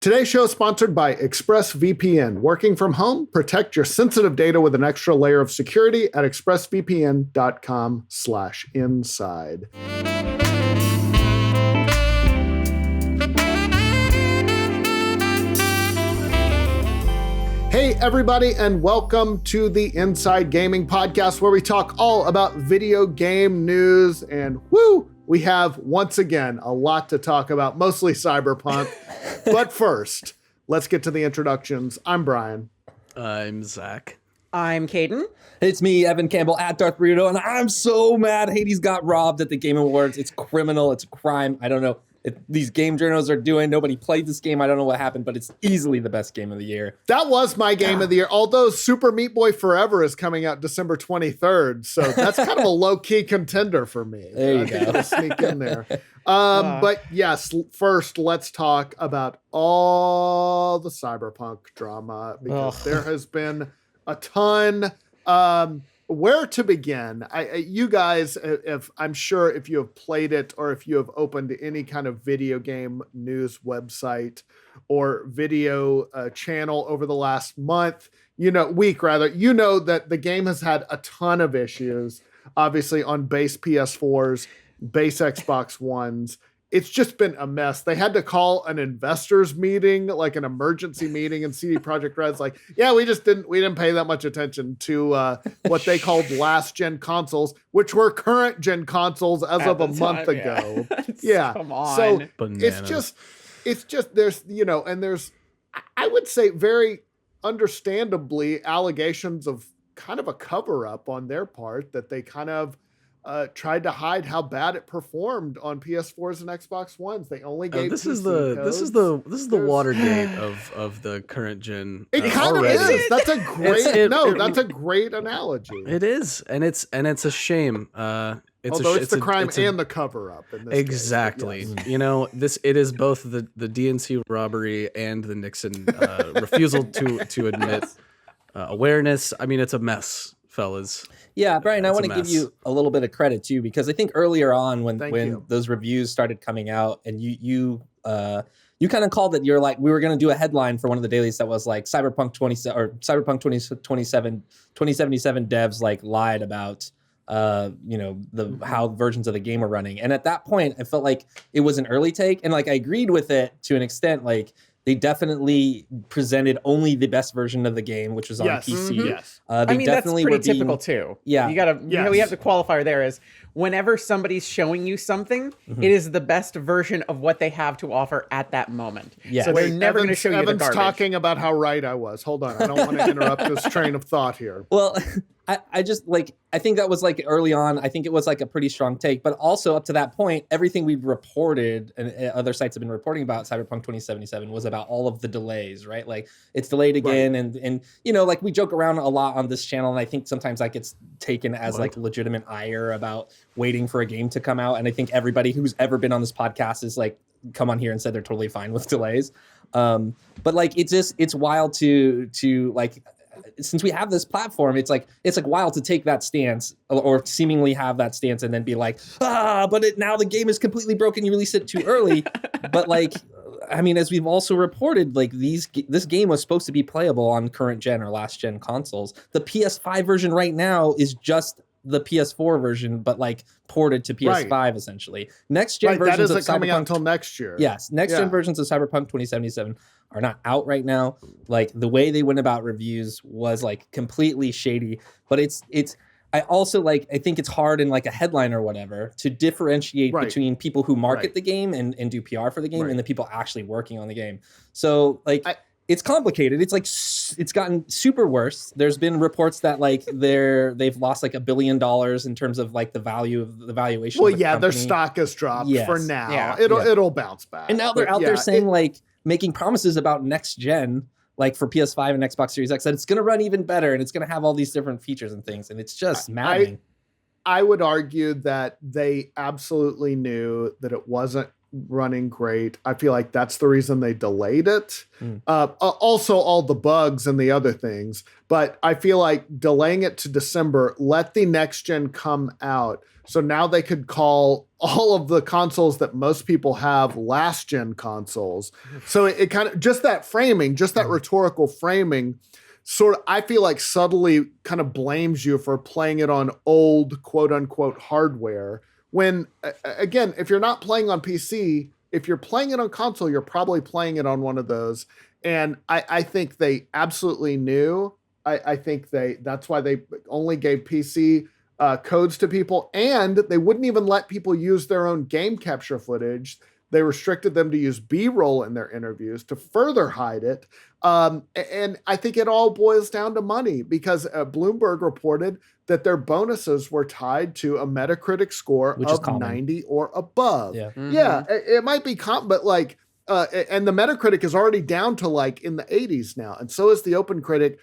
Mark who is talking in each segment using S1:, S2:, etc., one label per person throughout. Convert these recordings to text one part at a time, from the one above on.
S1: Today's show is sponsored by ExpressVPN. Working from home? Protect your sensitive data with an extra layer of security at expressvpn.com/inside. Hey, everybody, and welcome to the Inside Gaming Podcast, where we talk all about video game news. And we have, once again, a lot to talk about, mostly Cyberpunk. But first, let's get to the introductions. I'm Brian.
S2: I'm Zach.
S3: I'm Caden.
S4: It's me, Evan Campbell, at Darth Burrito, and I'm so mad Hades got robbed at the Game Awards. It's criminal. It's a crime. I don't know if these game journals are doing. Nobody played this game. I don't know what happened, but it's easily the best game of the year.
S1: That was my game of the year, although Super Meat Boy Forever is coming out December 23rd, so that's kind of a low-key contender for me.
S4: There you
S1: I think
S4: go.
S1: it'll sneak in there. But yes, first let's talk about all the Cyberpunk drama, because there has been a ton. Where to begin? You guys, if I'm sure if you have played it or if you have opened any kind of video game news website or video channel over the last week rather, you know that the game has had a ton of issues, obviously on base PS4s, base Xbox Ones. It's just been a mess. They had to call an investors meeting, like an emergency meeting, and CD Projekt Red's like, yeah, we didn't pay that much attention to what they called last gen consoles, which were current gen consoles as of a month ago. Yeah.
S3: Come on.
S1: So
S2: Bananas.
S1: it's just there's I would say very understandably allegations of kind of a cover up on their part, that they kind of tried to hide how bad it performed on PS4s and Xbox Ones. They only gave
S2: this is
S1: PC
S2: the
S1: codes.
S2: the Watergate of the current gen.
S1: It kind of
S2: already.
S1: is. That's a great that's a great analogy.
S2: It is, and it's a shame.
S1: It's the crime and the cover up. In this
S2: exactly.
S1: case, yes.
S2: You know, it is both the DNC robbery and the Nixon refusal to admit awareness. I mean, it's a mess, fellas.
S4: Yeah, Brian, I
S2: It's a
S4: want to give
S2: mess.
S4: you a little bit of credit too, because I think earlier on
S1: Thank
S4: when
S1: you.
S4: those reviews started coming out, and you kind of called it, you're like, we were going to do a headline for one of the dailies that was like Cyberpunk 2077 devs like lied about how versions of the game are running. And at that point, I felt like it was an early take, and like I agreed with it to an extent. Like, they definitely presented only the best version of the game, which was on
S1: Yes.
S4: PC.
S1: Mhm. Yes.
S4: They
S3: I mean, that's
S4: definitely
S3: pretty
S4: were being-
S3: typical too.
S4: Yeah.
S3: You gotta,
S1: Yes.
S3: we have the qualifier there is whenever somebody's showing you something, it is the best version of what they have to offer at that moment.
S4: Yeah.
S3: So they're
S1: Wait,
S3: never going to show you the
S1: Evan's
S3: garbage.
S1: talking about how right I was. Hold on. I don't want to interrupt this train of thought here.
S4: Well, I just like, I think that was like early on. I think it was like a pretty strong take, but also up to that point, everything we've reported and other sites have been reporting about Cyberpunk 2077 was about all of the delays, right? Like, it's delayed again.
S1: Right.
S4: And like we joke around a lot on this channel. And I think sometimes that gets taken as like legitimate ire about waiting for a game to come out. And I think everybody who's ever been on this podcast is like, come on here and said they're totally fine with delays. But like, it's wild to like, since we have this platform, it's like wild to take that stance or seemingly have that stance and then be like, but now the game is completely broken. You released it too early. But like, I mean, as we've also reported, like this game was supposed to be playable on current gen or last gen consoles. The PS5 version right now is just the PS4 version, but like ported to PS5 essentially. Next gen versions
S1: that isn't
S4: of
S1: coming out
S4: Cyberpunk
S1: until next year.
S4: Yes, next gen versions of Cyberpunk 2077 are not out right now. Like, the way they went about reviews was like completely shady. But it's I also like, I think it's hard in like a headline or whatever to differentiate between people who market the game and do PR for the game and the people actually working on the game. So like, it's complicated. It's like, it's gotten super worse. There's been reports that like they've lost like $1 billion in terms of like the value of the valuation.
S1: Well,
S4: of the company.
S1: their stock has dropped for now.
S3: Yeah.
S1: It'll bounce back.
S4: And now they're out there saying like making promises about next gen, like for PS5 and Xbox Series X, that it's going to run even better and it's going to have all these different features and things. And it's just maddening.
S1: I would argue that they absolutely knew that it wasn't running great. I feel like that's the reason they delayed it. Also, all the bugs and the other things. But I feel like delaying it to December, let the next gen come out. So now they could call all of the consoles that most people have last gen consoles. So it kind of, just that framing, just that rhetorical framing, sort of, I feel like subtly kind of blames you for playing it on old quote unquote hardware. When, again, if you're not playing on PC, if you're playing it on console, you're probably playing it on one of those. And I think they absolutely knew. I think that's why they only gave PC codes to people, and they wouldn't even let people use their own game capture footage. They restricted them to use B-roll in their interviews to further hide it. And I think it all boils down to money, because Bloomberg reported that their bonuses were tied to a Metacritic score of 90 or above.
S4: Yeah,
S1: yeah, it might be but like, and the Metacritic is already down to like in the 80s now, and so is the OpenCritic.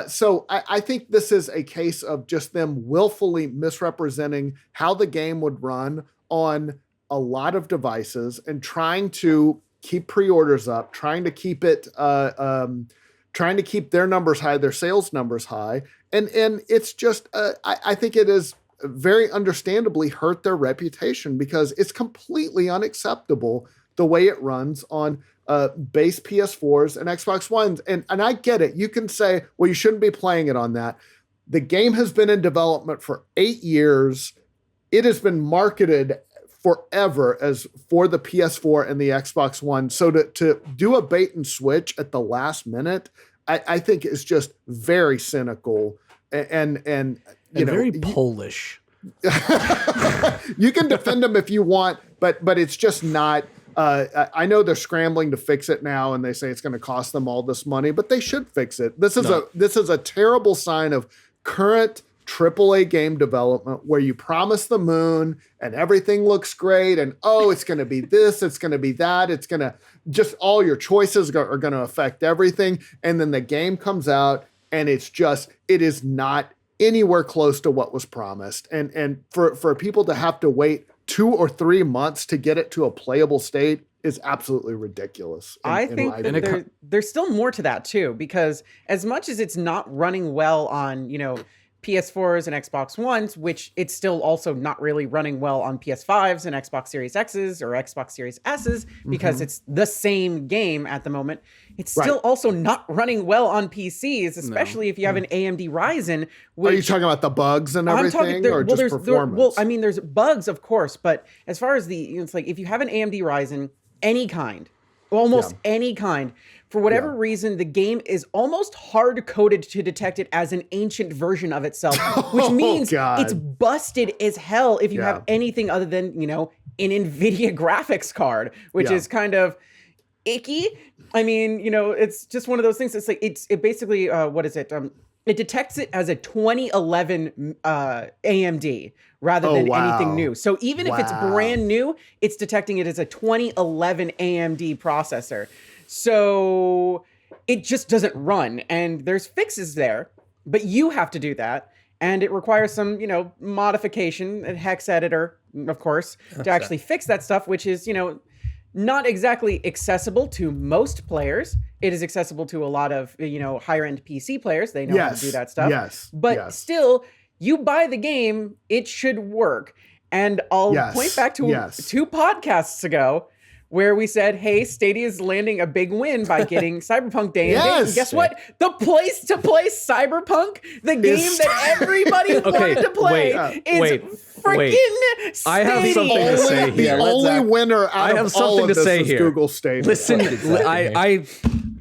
S1: So I think this is a case of just them willfully misrepresenting how the game would run on a lot of devices and trying to keep pre-orders up, trying to keep it, trying to keep their numbers high, their sales numbers high. And it's just, I think it is very understandably hurt their reputation, because it's completely unacceptable the way it runs on base PS4s and Xbox Ones. And I get it. You can say, well, you shouldn't be playing it on that. The game has been in development for 8 years. It has been marketed forever as for the PS4 and the Xbox One. So to do a bait and switch at the last minute, I think is just very cynical and you know,
S2: very Polish.
S1: You can defend them if you want, but it's just not. I know they're scrambling to fix it now, and they say it's going to cost them all this money, but they should fix it. This is a terrible sign of current AAA game development, where you promise the moon and everything looks great, and it's going to be this, it's going to be that, it's going to just, all your choices are going to affect everything, and then the game comes out and it is not anywhere close to what was promised, and for people to have to wait 2 or 3 months to get it to a playable state is absolutely ridiculous.
S3: I think that there's still more to that too, because as much as it's not running well on, PS4s and Xbox Ones, which it's still also not really running well on PS5s and Xbox Series X's or Xbox Series S's, because it's the same game at the moment. It's still also not running well on PCs, especially if you have an AMD Ryzen.
S1: Are you talking about the bugs and everything, or just performance?
S3: There's bugs, of course, but as far as it's like, if you have an AMD Ryzen, any kind, almost any kind, for whatever reason, the game is almost hard-coded to detect it as an ancient version of itself, which means it's busted as hell if you have anything other than, an NVIDIA graphics card, which is kind of icky. I mean, it's just one of those things. It's like, it basically, what is it? It detects it as a 2011 AMD rather than anything new. So even if it's brand new, it's detecting it as a 2011 AMD processor. So it just doesn't run, and there's fixes there, but you have to do that. And it requires some, modification, a hex editor, of course, to actually fix that stuff, which is, not exactly accessible to most players. It is accessible to a lot of, higher end PC players. They know how to do that stuff. But still, you buy the game, it should work. And I'll point back to 2 podcasts ago, where we said, hey, Stadia is landing a big win by getting Cyberpunk day and date. And guess what? The place to play Cyberpunk, the game that everybody wanted to play, is freaking Stadia.
S2: I have something to say here.
S1: The only winner out of all of this is Google Stadia.
S2: Listen, I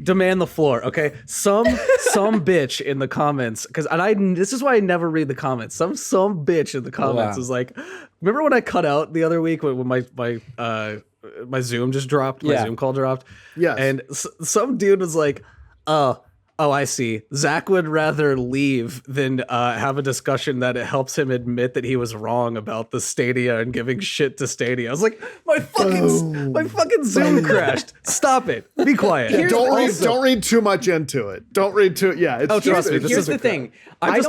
S2: demand the floor, okay? Some bitch in the comments, this is why I never read the comments. Some bitch in the comments is like, remember when I cut out the other week when my Zoom just dropped, my Zoom call dropped?
S1: Yes.
S2: And some dude was like, Oh, I see. Zach would rather leave than have a discussion that it helps him admit that he was wrong about the Stadia and giving shit to Stadia. I was like, my fucking Zoom crashed. Stop it. Be quiet.
S1: Yeah, don't read too much into it. Don't read too. Yeah.
S2: It's trust me. This is the thing. This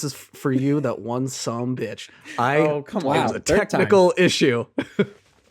S2: is for you, that one some bitch.
S4: Come on.
S2: It was a technical issue.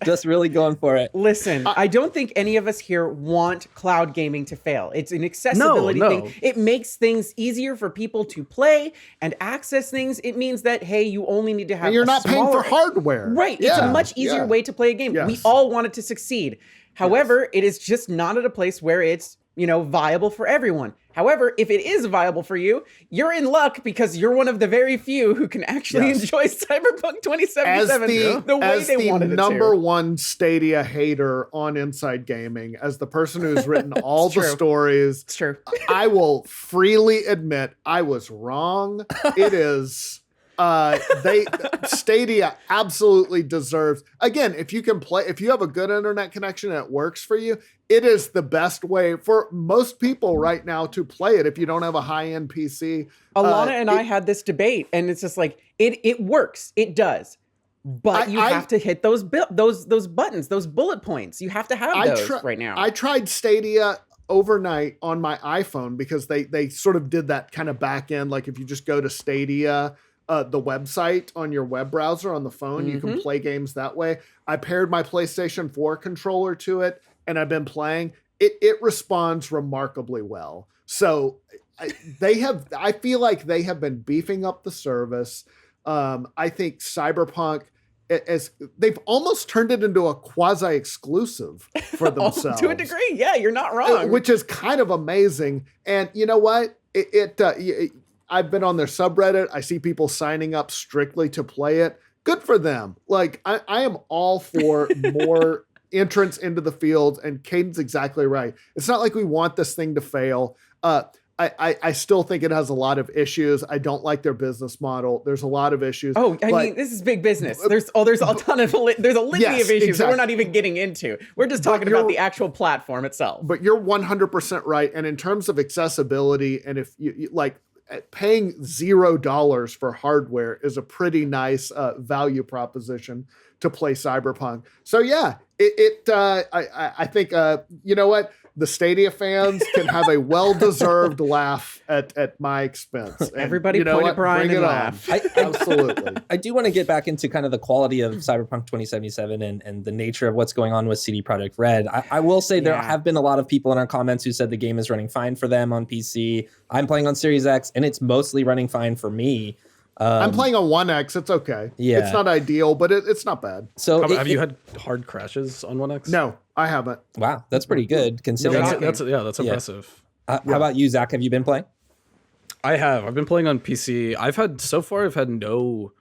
S4: Just really going for it.
S3: Listen, I don't think any of us here want cloud gaming to fail. It's an accessibility thing. It makes things easier for people to play and access things. It means that, hey, you only need to have.
S1: And you're not paying for hardware.
S3: Right. Yeah, it's a much easier way to play a game. Yes. We all want it to succeed. However, it is just not at a place where it's, viable for everyone. However, if it is viable for you, you're in luck because you're one of the very few who can actually enjoy Cyberpunk 2077 the way they wanted it to.
S1: Number one Stadia hater on Inside Gaming, as the person who's written all the stories,
S3: it's true.
S1: I will freely admit I was wrong. It is... Stadia absolutely deserves, again, if you have a good internet connection and it works for you, it is the best way for most people right now to play it if you don't have a high-end PC.
S3: Alana and I had this debate, and it's just like, it works, it does. But you have to hit those buttons, those bullet points. You have to have those right now.
S1: I tried Stadia overnight on my iPhone because they sort of did that kind of back end, like if you just go to Stadia, the website on your web browser on the phone, you can play games that way. I paired my PlayStation 4 controller to it, and I've been playing. It responds remarkably well. So I feel like they have been beefing up the service. I think Cyberpunk, they've almost turned it into a quasi-exclusive for themselves.
S3: To a degree, yeah, you're not wrong.
S1: Which is kind of amazing. And you know what? I've been on their subreddit. I see people signing up strictly to play it. Good for them. Like, I am all for more entrance into the field, and Caden's exactly right. It's not like we want this thing to fail. I still think it has a lot of issues. I don't like their business model. There's a lot of issues.
S3: I mean, this is big business. There's a ton of there's a litany of issues that we're not even getting into. We're just talking about the actual platform itself.
S1: But you're 100% right. And in terms of accessibility, and if you like, paying $0 for hardware is a pretty nice value proposition to play Cyberpunk. So yeah, I think you know what, the Stadia fans can have a well-deserved laugh at my expense. And
S3: everybody point at Brian and laugh.
S1: Absolutely.
S4: I do want to get back into kind of the quality of Cyberpunk 2077 and the nature of what's going on with CD Projekt Red. I will say there have been a lot of people in our comments who said the game is running fine for them on PC. I'm playing on Series X, and it's mostly running fine for me.
S1: I'm playing on 1X. It's okay. Yeah. It's not ideal, but it's not bad.
S2: So have you had hard crashes on 1X?
S1: No, I haven't.
S4: Wow, that's pretty good considering.
S2: That's impressive.
S4: How about you, Zach? Have you been playing?
S2: I have. I've been playing on PC. I've had no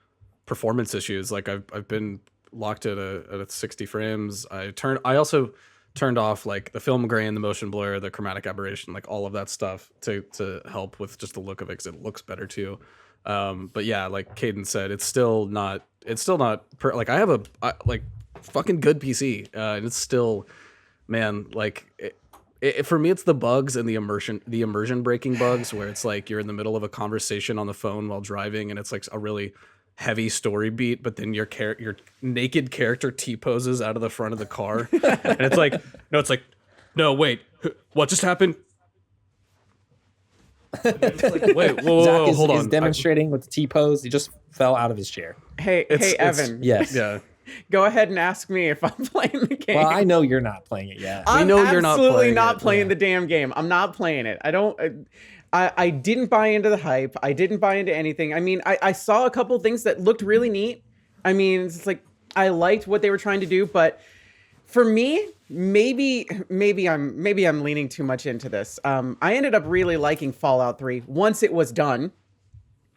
S2: performance issues. Like I've been locked at 60 frames. I also turned off like the film grain, the motion blur, the chromatic aberration, like all of that stuff to help with just the look of it, because it looks better too. But yeah, like Caden said, it's still not like I have a fucking good PC, and it's still, man, like for me, it's the bugs and the immersion breaking bugs, where it's like you're in the middle of a conversation on the phone while driving, and it's like a really heavy story beat, but then your naked character T-poses out of the front of the car, and it's like, no, wait, what just happened? Like, wait, whoa, hold on.
S4: Is demonstrating with the T-pose. He just fell out of his chair.
S3: Hey, Evan.
S4: Yes.
S2: Yeah.
S3: Go ahead and ask me if I'm playing the game.
S4: Well, I know you're not playing it yet.
S3: I'm absolutely not playing the damn game. I'm not playing it. I didn't buy into the hype. I didn't buy into anything. I mean, I saw a couple things that looked really neat. I mean, it's like I liked what they were trying to do, but for me, maybe I'm leaning too much into this. I ended up really liking Fallout 3 once it was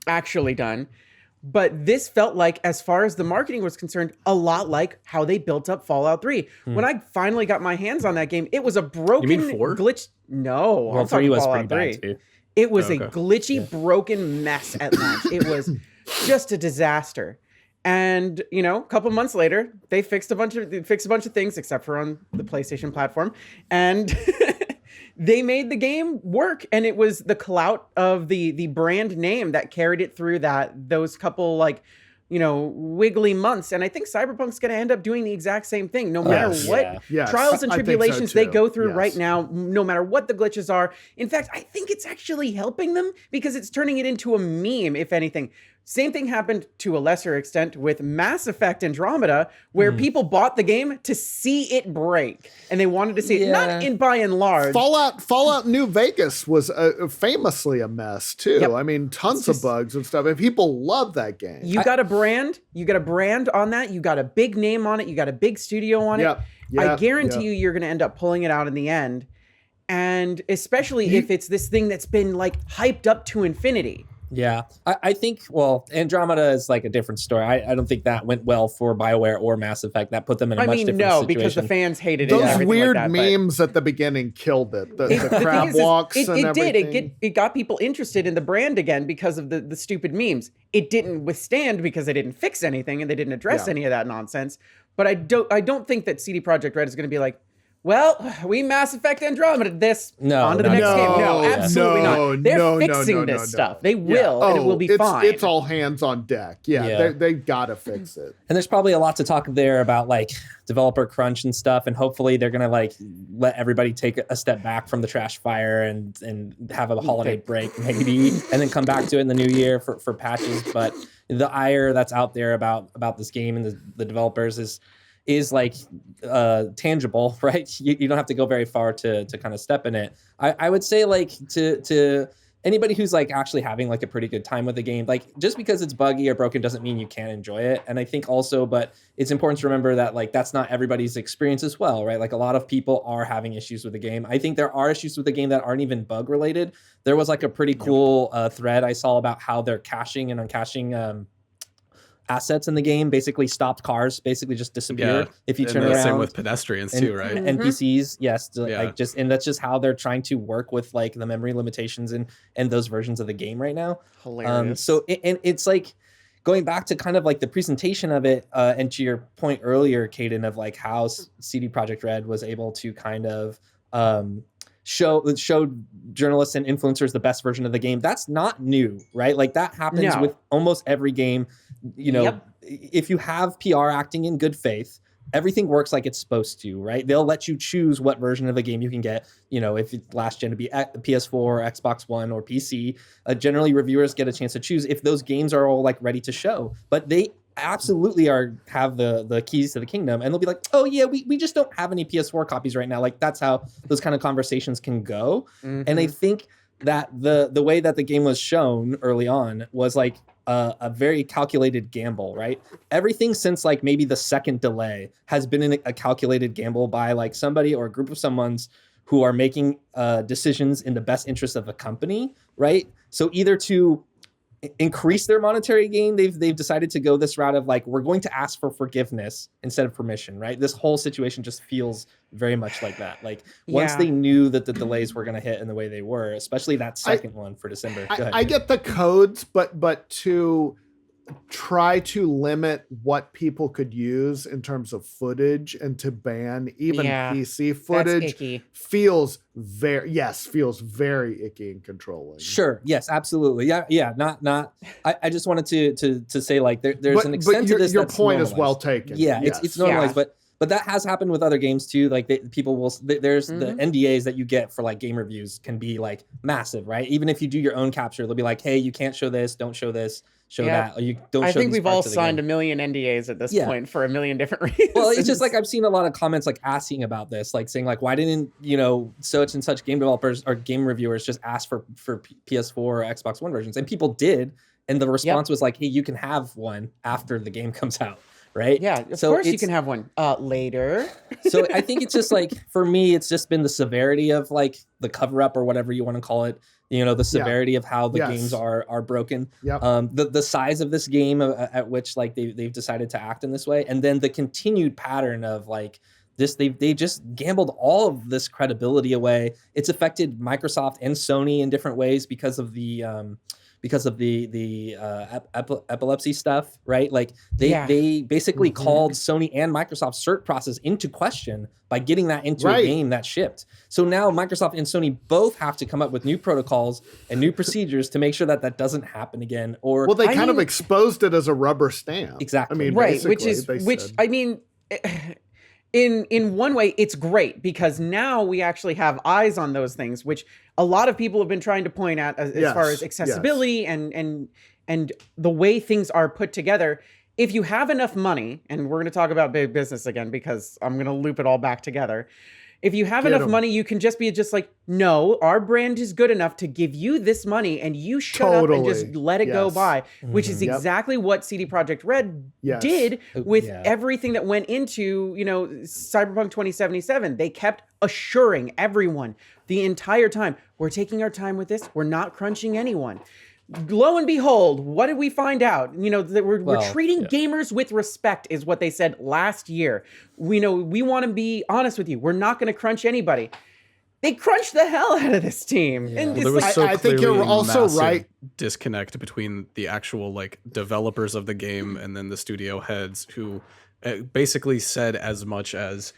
S3: actually done. But this felt like, as far as the marketing was concerned, a lot like how they built up Fallout 3. When I finally got my hands on that game, it was a broken glitch. No,
S4: well, 3 was pretty bad too.
S3: It was a glitchy, broken mess at launch. It was just a disaster. And a couple months later, they fixed a bunch of things, except for on the PlayStation platform, and they made the game work. And it was the clout of the brand name that carried it through those couple wiggly months. And I think Cyberpunk's going to end up doing the exact same thing, no matter what trials and tribulations they go through right now, no matter what the glitches are. In fact, I think it's actually helping them because it's turning it into a meme, if anything. Same thing happened to a lesser extent with Mass Effect Andromeda, where people bought the game to see it break, and they wanted to see it, not in by and large.
S1: Fallout New Vegas was famously a mess too. Yep. I mean, tons of bugs and stuff, and people love that game.
S3: You got a brand on that. You got a big name on it. You got a big studio on it. I guarantee you're going to end up pulling it out in the end, and especially if it's this thing that's been hyped up to infinity.
S4: Yeah, I think, Andromeda is a different story. I don't think that went well for BioWare or Mass Effect. That put them in a much different situation.
S3: Because the fans hated it.
S1: Those weird memes at the beginning killed it. The crab walks and everything.
S3: It got people interested in the brand again because of the stupid memes. It didn't withstand because they didn't fix anything and they didn't address any of that nonsense. But I don't think that CD Projekt Red is going to be like, well, we Mass Effect Andromeda this. On to the next game. No, absolutely not. They're fixing this stuff. They will, and it will be fine.
S1: It's all hands on deck. They gotta fix it.
S4: And there's probably a lot to talk there about developer crunch and stuff, and hopefully they're gonna let everybody take a step back from the trash fire and have a holiday break maybe, and then come back to it in the new year for patches. But the ire that's out there about this game and the developers is tangible, right? You don't have to go very far to kind of step in it. I would say to anybody who's actually having a pretty good time with the game, just because it's buggy or broken doesn't mean you can't enjoy it. And I think also, but it's important to remember that that's not everybody's experience as well, right? A lot of people are having issues with the game. I think there are issues with the game that aren't even bug related. There was a pretty cool thread I saw about how they're caching and uncaching assets in the game, basically stopped cars, basically just disappeared if you turn around.
S2: Same with pedestrians too, right?
S4: NPCs, yes, and that's just how they're trying to work with the memory limitations and those versions of the game right now.
S3: Hilarious.
S4: So it's going back to kind of the presentation of it, and to your point earlier, Caden, of how CD Projekt Red was able to kind of show journalists and influencers the best version of the game. That's not new, right? That happens with almost every game. If you have PR acting in good faith, everything works like it's supposed to, right? They'll let you choose what version of the game you can get. If it's last gen to be PS4 or Xbox One or PC, generally reviewers get a chance to choose if those games are all ready to show. But they absolutely have the keys to the kingdom, and they'll be like, oh yeah, we just don't have any PS4 copies right now. That's how those kind of conversations can go. And I think that the way that the game was shown early on was a very calculated gamble, right? Everything since maybe the second delay has been a calculated gamble by somebody or a group of someone's who are making decisions in the best interest of the company, right? So either to increase their monetary gain, they've decided to go this route of we're going to ask for forgiveness instead of permission, right? This whole situation just feels very much like that. Once they knew that the delays were going to hit in the way they were, especially that second one for December.
S1: I get the codes, but to try to limit what people could use in terms of footage and to ban even PC footage feels very icky and controlling.
S4: Sure. Yes, absolutely. Yeah. Not. I just wanted to say there's an extent to this.
S1: Your point is well taken.
S4: Yeah, it's normalized, but that has happened with other games too. People will. There's the NDAs that you get for game reviews can be massive, right? Even if you do your own capture, they'll be like, hey, you can't show this, don't show this. Show that, or you don't.
S3: I
S4: show
S3: think we've all signed
S4: game.
S3: a million NDAs at this point for a million different reasons.
S4: Well, it's just I've seen a lot of comments asking about this, saying why didn't such and such game developers or game reviewers just ask for PS4 or Xbox One versions, and people did, and the response was hey, you can have one after the game comes out. Right?
S3: Yeah, of course you can have one later.
S4: So I think it's just for me, it's just been the severity of the cover up or whatever you want to call it. The severity of how the games are broken.
S1: Yep.
S4: The size of this game at which they've decided to act in this way, and then the continued pattern of this. They just gambled all of this credibility away. It's affected Microsoft and Sony in different ways because of the because of the epilepsy stuff, right? Like they basically called Sony and Microsoft's cert process into question by getting that into a game that shipped. So now Microsoft and Sony both have to come up with new protocols and new procedures to make sure that that doesn't happen again. Or
S1: well, they kind of exposed it as a rubber stamp.
S4: Exactly.
S1: I mean,
S3: right, I mean, in one way, it's great because now we actually have eyes on those things, which a lot of people have been trying to point out as far as accessibility and the way things are put together. If you have enough money, and we're going to talk about big business again because I'm going to loop it all back together. If you have enough money, you can just be like, no, our brand is good enough to give you this money and you shut up and just let it go by, which is exactly what CD Projekt Red did with everything that went into, Cyberpunk 2077. They kept assuring everyone the entire time, we're taking our time with this. We're not crunching anyone. Lo and behold, what did we find out? That we're treating gamers with respect is what they said last year. We want to be honest with you. We're not going to crunch anybody. They crunched the hell out of this team.
S2: Yeah. And there was I think you're also right. Disconnect between the actual developers of the game and then the studio heads who basically said as much as,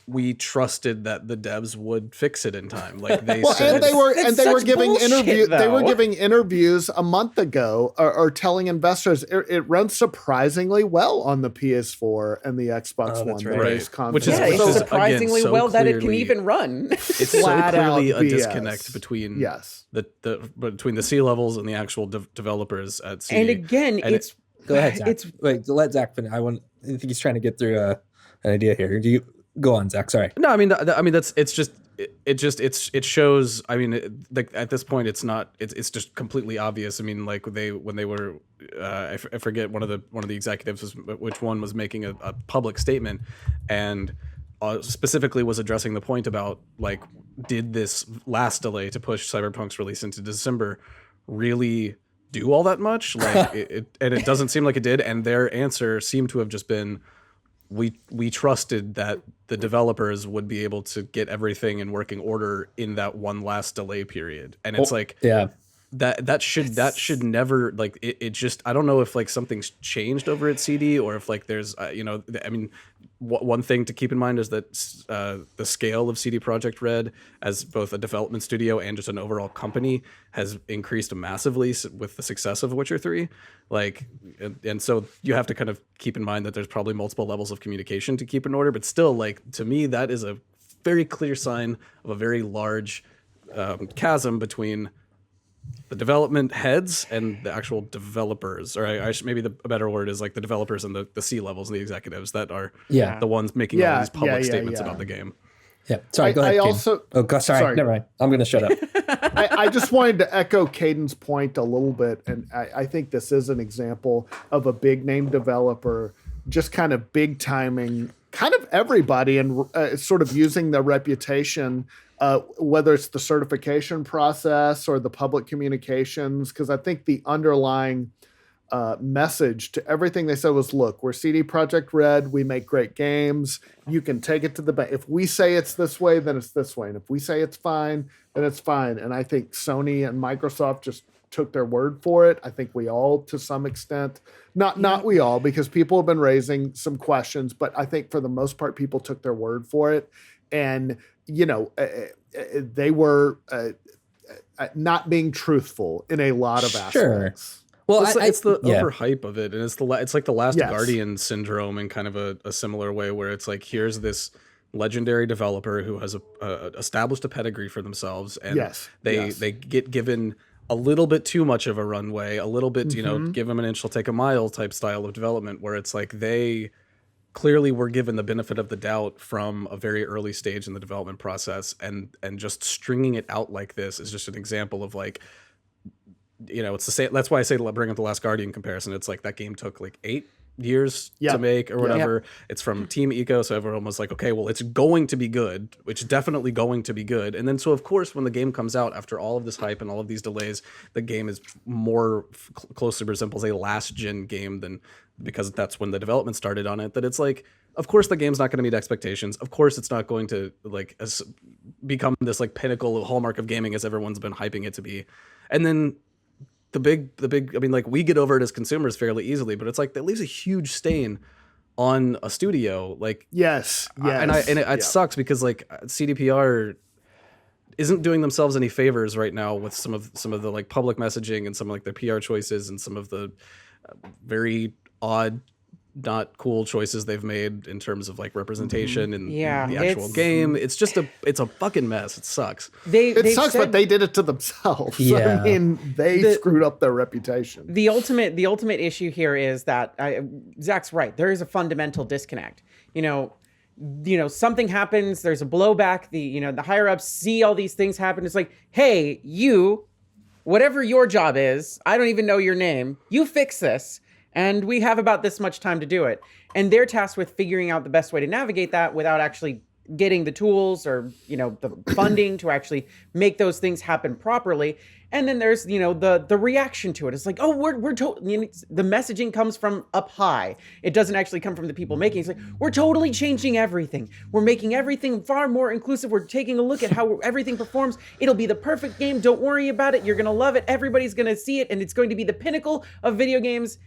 S2: we trusted that the devs would fix it in time. Like they said,
S1: and they were giving interviews. They were giving interviews a month ago, or telling investors it runs surprisingly well on the PS4 and the Xbox One, the base console.
S2: Which is
S3: surprisingly
S2: again,
S3: well
S2: clearly,
S3: that it can even run.
S2: It's so clearly a disconnect between between the C levels and the actual developers at CD.
S3: And again, it's
S4: go ahead, Zach. Wait, let Zach finish. I think he's trying to get through an idea here. Do you? Go on, Zach. Sorry.
S2: No, I mean it shows. I mean, at this point, it's not. It's just completely obvious. I mean, when they were, I forget one of the executives which one was making a public statement, and specifically was addressing the point about did this last delay to push Cyberpunk's release into December really do all that much? And it doesn't seem like it did. And their answer seemed to have just been, we trusted that the developers would be able to get everything in working order in that one last delay period. And it's that should never it just, I don't know if something's changed over at CD or if there's I mean, one thing to keep in mind is that the scale of CD Projekt Red as both a development studio and just an overall company has increased massively with the success of Witcher 3. And so you have to kind of keep in mind that there's probably multiple levels of communication to keep in order, but still, to me, that is a very clear sign of a very large chasm between the development heads and the actual developers, or maybe a better word is the developers and the C levels and the executives that are the ones making all these public statements about the game.
S4: Yeah. Sorry, go ahead. Sorry. Never mind. I'm going to shut up.
S1: I just wanted to echo Caden's point a little bit. And I think this is an example of a big name developer just kind of big timing kind of everybody and sort of using their reputation, whether it's the certification process or the public communications, because I think the underlying message to everything they said was, look, we're CD Projekt Red. We make great games. You can take it to the bank. If we say it's this way, then it's this way. And if we say it's fine, then it's fine. And I think Sony and Microsoft just took their word for it. I think we all, to some extent, not we all, because people have been raising some questions, but I think for the most part, people took their word for it. And, they were not being truthful in a lot of aspects.
S2: Well, it's the overhype of it, and it's like the Last Guardian syndrome in kind of a similar way, where it's here's this legendary developer who has established a pedigree for themselves, and they get given a little bit too much of a runway, a little bit, give them an inch, they'll take a mile type style of development, where it's they clearly were given the benefit of the doubt from a very early stage in the development process, and just stringing it out like this is just an example of it's the same. That's why I say bring up the Last Guardian comparison. It's that game took 8 years to make or whatever. It's from Team Eco, so everyone was okay, well, it's going to be good, which is definitely going to be good. And then so of course when the game comes out after all of this hype and all of these delays, the game is more closely resembles a last gen game than, because that's when the development started on it, that it's of course the game's not going to meet expectations. Of course it's not going to become this pinnacle hallmark of gaming as everyone's been hyping it to be. And then the big. I mean, like we get over it as consumers fairly easily, but it's like that leaves a huge stain on a studio. Like
S1: yes,
S2: and it sucks because like CDPR isn't doing themselves any favors right now with some of the like public messaging and some of like their PR choices and some of the very odd, not cool choices they've made in terms of like representation in the actual game. It's just it's a fucking mess. It sucks.
S1: It sucks, but they did it to themselves.
S4: Yeah.
S1: I mean, they screwed up their reputation.
S3: The ultimate issue here is that Zach's right. There is a fundamental disconnect. You know, something happens. There's a blowback. The higher ups see all these things happen. It's like, hey, you, whatever your job is, I don't even know your name. You fix this. And we have about this much time to do it. And they're tasked with figuring out the best way to navigate that without actually getting the tools or, the funding to actually make those things happen properly. And then there's, the reaction to it. It's like, oh, we're totally, the messaging comes from up high. It doesn't actually come from the people making it. It's like, we're totally changing everything. We're making everything far more inclusive. We're taking a look at how everything performs. It'll be the perfect game. Don't worry about it. You're going to love it. Everybody's going to see it. And it's going to be the pinnacle of video games.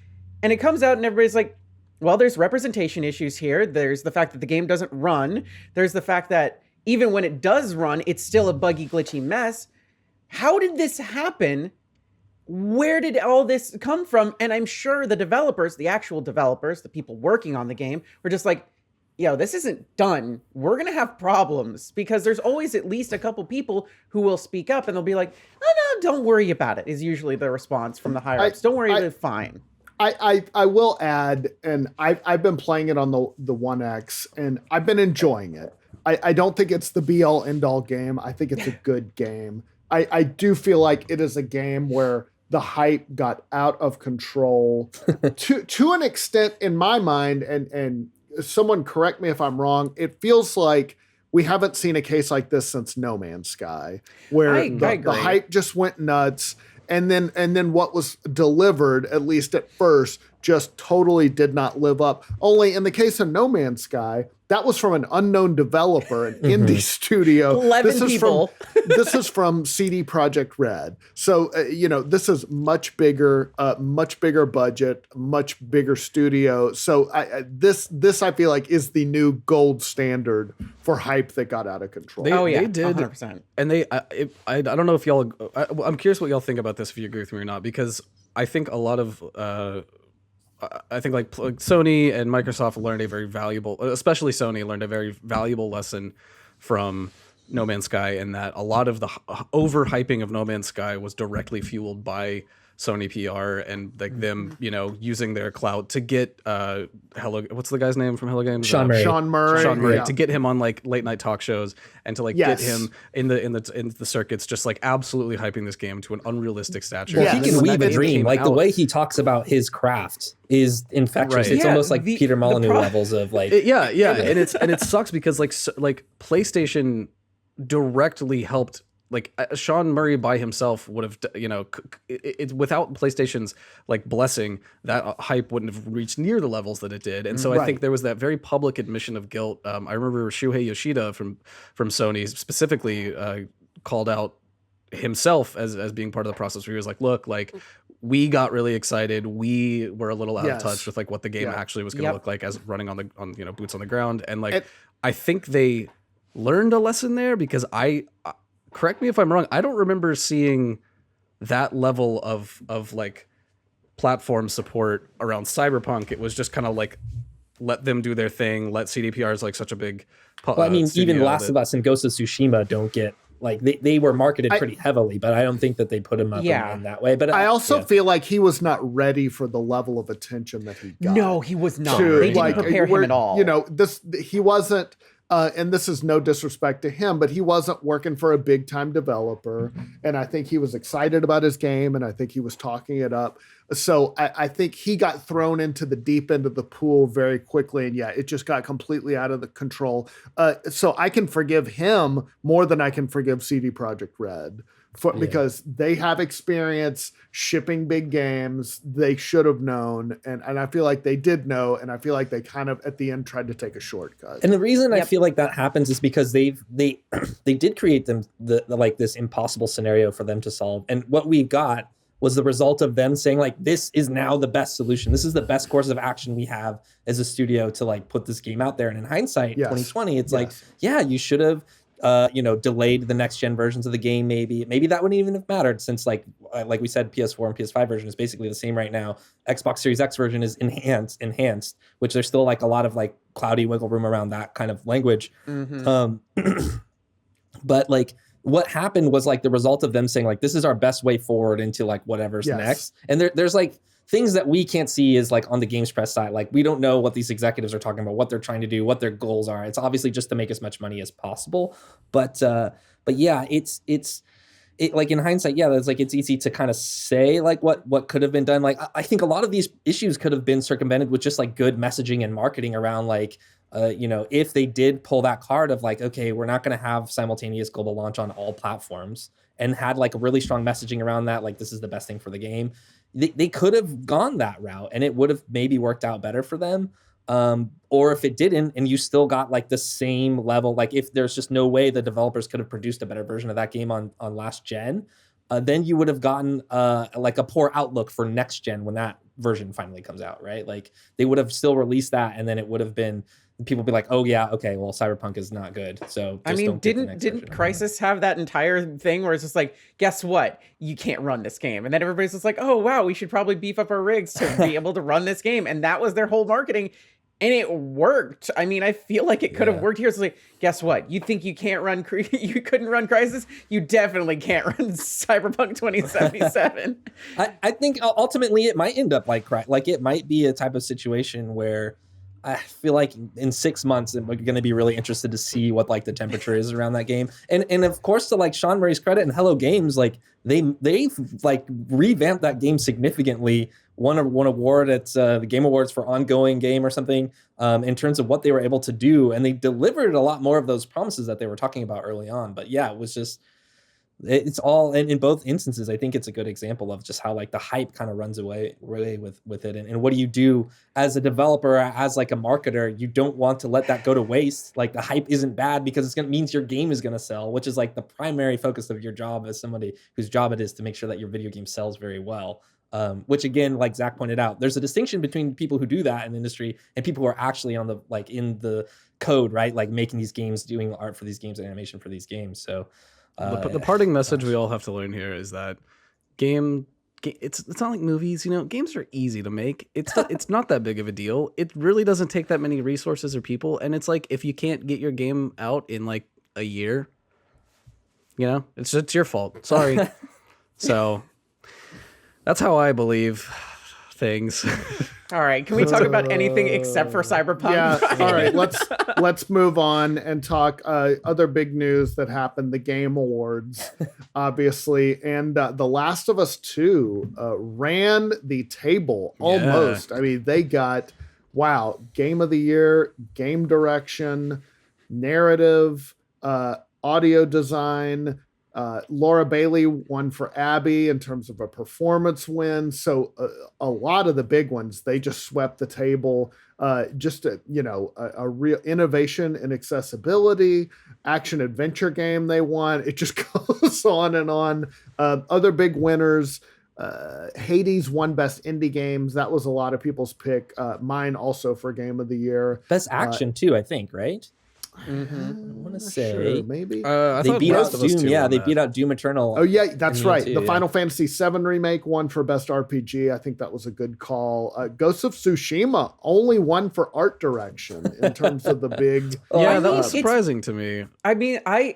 S3: And it comes out and everybody's like, well, there's representation issues here. There's the fact that the game doesn't run. There's the fact that even when it does run, it's still a buggy, glitchy mess. How did this happen? Where did all this come from? And I'm sure the developers, the actual developers, the people working on the game were just like, yo, this isn't done. We're going to have problems because there's always at least a couple people who will speak up and they'll be like, oh, no, don't worry about it, is usually the response from the higher ups. Don't worry, it's fine.
S1: I will add, and I've been playing it on the One X, and I've been enjoying it. I don't think it's the be all end all game. I think it's a good game. I do feel like it is a game where the hype got out of control to an extent in my mind, and someone correct me if I'm wrong. It feels like we haven't seen a case like this since No Man's Sky, where the hype just went nuts. And then what was delivered, at least at first, just totally did not live up. Only in the case of No Man's Sky, that was from an unknown developer, an indie studio.
S3: 11 people.
S1: This is from CD Projekt Red. So, this is much bigger budget, much bigger studio. So this I feel like is the new gold standard for hype that got out of control.
S2: They did.
S3: 100%.
S2: And I don't know if y'all, I'm curious what y'all think about this, if you agree with me or not, because I think a lot of, I think like Sony and Microsoft learned a very valuable, especially Sony learned a very valuable lesson from No Man's Sky, in that a lot of the overhyping of No Man's Sky was directly fueled by Sony PR and like them, using their clout to get what's the guy's name from Hello Games?
S1: Sean Murray,
S2: to get him on like late night talk shows and to like get him in the circuits, just like absolutely hyping this game to an unrealistic stature.
S4: Well, he can weave a dream. Like the way he talks about his craft is infectious. Right. It's almost like Peter Molyneux levels of like
S2: and it sucks because like PlayStation directly helped. Like Sean Murray by himself would have, without PlayStation's like blessing, that hype wouldn't have reached near the levels that it did. And so I think there was that very public admission of guilt. I remember Shuhei Yoshida from Sony specifically called out himself as being part of the process, where he was like, look, like we got really excited. We were a little out of touch with like what the game actually was going to look like as running on boots on the ground. And like, I think they learned a lesson there, because correct me if I'm wrong, I don't remember seeing that level of like platform support around Cyberpunk. It was just kind of like, let them do their thing. Let CDPR is like such a big.
S4: Well, I mean, even Last of Us and Ghost of Tsushima don't get like they were marketed pretty heavily, but I don't think that they put him up in that way. But
S1: I also feel like he was not ready for the level of attention that he got.
S3: No, he was not. They didn't prepare him at all.
S1: He wasn't. And this is no disrespect to him, but he wasn't working for a big time developer. And I think he was excited about his game, and I think he was talking it up. So I think he got thrown into the deep end of the pool very quickly. And it just got completely out of the control. So I can forgive him more than I can forgive CD Projekt Red. Because they have experience shipping big games. They should have known, and I feel like they did know, and I feel like they kind of at the end tried to take a shortcut.
S4: And the reason I feel like that happens is because they did create them the like this impossible scenario for them to solve. And what we got was the result of them saying like, this is now the best solution. This is the best course of action we have as a studio to like put this game out there. And in hindsight, 2020, it's like, yeah, you should have, delayed the next gen versions of the game. Maybe that wouldn't even have mattered, since like we said, PS4 and PS5 version is basically the same right now. Xbox Series X version is enhanced, which there's still like a lot of like cloudy wiggle room around that kind of language. But like, what happened was like the result of them saying like, this is our best way forward into like whatever's next. And there's like things that we can't see is like on the Games Press side. Like, we don't know what these executives are talking about, what they're trying to do, what their goals are. It's obviously just to make as much money as possible. But yeah, it's like in hindsight, yeah, it's easy to kind of say like what could have been done. Like, I think a lot of these issues could have been circumvented with just like good messaging and marketing around like, if they did pull that card of like, okay, we're not going to have simultaneous global launch on all platforms, and had like a really strong messaging around that, like this is the best thing for the game. They could have gone that route, and it would have maybe worked out better for them. Or if it didn't, and you still got like the same level, like if there's just no way the developers could have produced a better version of that game on last gen, then you would have gotten like a poor outlook for next gen when that version finally comes out, right? Like they would have still released that, and then it would have been, people be like, oh yeah, okay, well Cyberpunk is not good. So
S3: I mean, didn't Crysis have that entire thing where it's just like, guess what? You can't run this game. And then everybody's just like, oh wow, we should probably beef up our rigs to be able to run this game. And that was their whole marketing. And it worked. I mean, I feel like it could have worked here. It's like, guess what? You think you can't run, you couldn't run Crysis? You definitely can't run Cyberpunk 2077.
S4: I think ultimately it might end up like it might be a type of situation where I feel like in 6 months we're going to be really interested to see what like the temperature is around that game. And of course, to like Sean Murray's credit and Hello Games, like they've like revamped that game significantly. Won an award at the Game Awards for ongoing game or something in terms of what they were able to do. And they delivered a lot more of those promises that they were talking about early on. But yeah, it was just, it's all, and in both instances, I think it's a good example of just how like the hype kind of runs away with it. And what do you do as a developer, as like a marketer? You don't want to let that go to waste. Like the hype isn't bad because means your game is going to sell, which is like the primary focus of your job as somebody whose job it is to make sure that your video game sells very well. Which again, like Zach pointed out, there's a distinction between people who do that in the industry and people who are actually on the, like in the code, right? Like making these games, doing art for these games and animation for these games. So
S2: the parting message we all have to learn here is that it's not like movies, games are easy to make. It's not that big of a deal. It really doesn't take that many resources or people. And it's like, if you can't get your game out in like a year, it's your fault. Sorry. So that's how I believe things.
S3: All right, can we talk about anything except for Cyberpunk?
S1: Yeah. All right, let's move on and talk other big news that happened. The Game Awards, obviously, and The Last of Us 2 ran the table almost. I mean, they got Game of the Year, game direction, narrative, audio design. Laura Bailey won for Abby in terms of a performance win. So a lot of the big ones, they just swept the table. Just a real innovation in accessibility, action adventure game they won. It just goes on and on. Other big winners. Hades won Best Indie Games. That was a lot of people's pick. Mine also for Game of the Year.
S4: Best Action too, I think, right?
S3: Mm-hmm.
S4: I want to say
S1: maybe
S4: they beat out Doom. Yeah, they beat out Doom Eternal.
S1: Oh yeah, that's right. The Final Fantasy VII remake won for Best RPG. I think that was a good call. Ghost of Tsushima only won for art direction in terms of the big.
S2: That was surprising to me.
S3: I mean, I